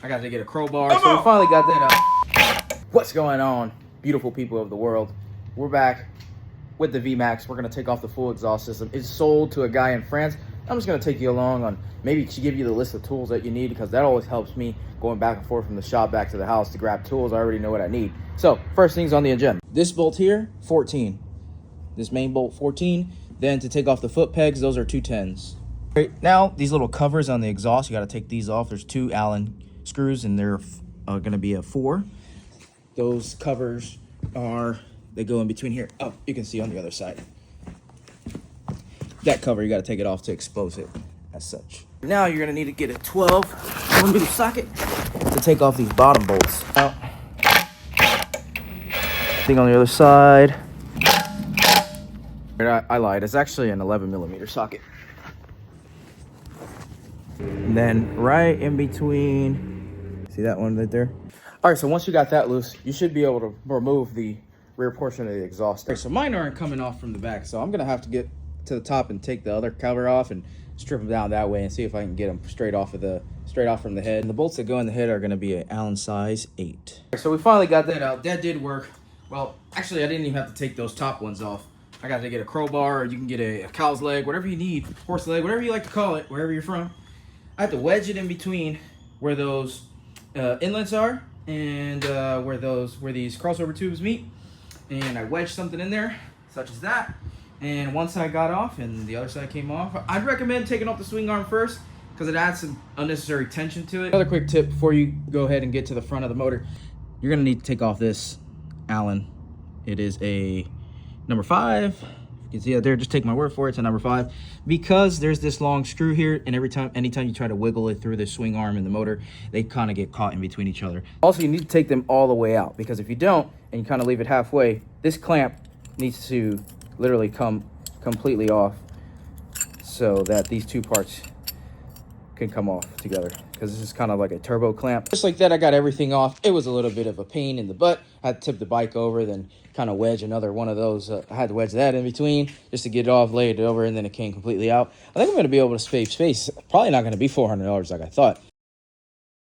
I got to get a crowbar, so we finally got that out. What's going on, beautiful people of the world? We're back with the VMAX. We're going to take off the full exhaust system. It's sold to a guy in France. I'm just going to take you along on maybe to give you the list of tools that you need, because that always helps me going back and forth from the shop back to the house to grab tools. I already know what I need. So first things on the agenda. This bolt here, 14. This main bolt, 14. Then to take off the foot pegs, those are 210s. Right now, these little covers on the exhaust, you got to take these off. There's 2 Allen screws, and they're going to be a 4. Those covers they go in between here. Oh, you can see on the other side. That cover, you got to take it off to expose it as such. Now you're going to need to get a 12mm socket to take off these bottom bolts. Now, thing on the other side. I lied. It's actually an 11mm socket. And then right in between, see that one right there? All right, so once you got that loose, you should be able to remove the rear portion of the exhaust. All right, so mine aren't coming off from the back, so I'm gonna have to get to the top and take the other cover off and strip them down that way and see if I can get them straight off from the head. And the bolts that go in the head are gonna be an Allen size 8. All right, so we finally got that out. That did work. Well, actually, I didn't even have to take those top ones off. I got to get a crowbar, or you can get a cow's leg, whatever you need, horse leg, whatever you like to call it, wherever you're from. I have to wedge it in between where those inlets are and where these crossover tubes meet. And I wedged something in there, such as that. And once I got off and the other side came off, I'd recommend taking off the swing arm first, because it adds some unnecessary tension to it. Another quick tip before you go ahead and get to the front of the motor, you're going to need to take off this Allen. It is a number 5. You can see it there, just take my word for it, it's a number 5, because there's this long screw here, and anytime you try to wiggle it through the swing arm and the motor, they kind of get caught in between each other. Also, you need to take them all the way out, because if you don't and you kind of leave it halfway, this clamp needs to literally come completely off so that these two parts can come off together, because this is kind of like a turbo clamp. Just like that, I got everything off. It was a little bit of a pain in the butt. I had to tip the bike over, then kind of wedge another one of those. I had to wedge that in between just to get it off, lay it over, and then it came completely out. I think I'm going to be able to save space. Probably not going to be $400 like I thought.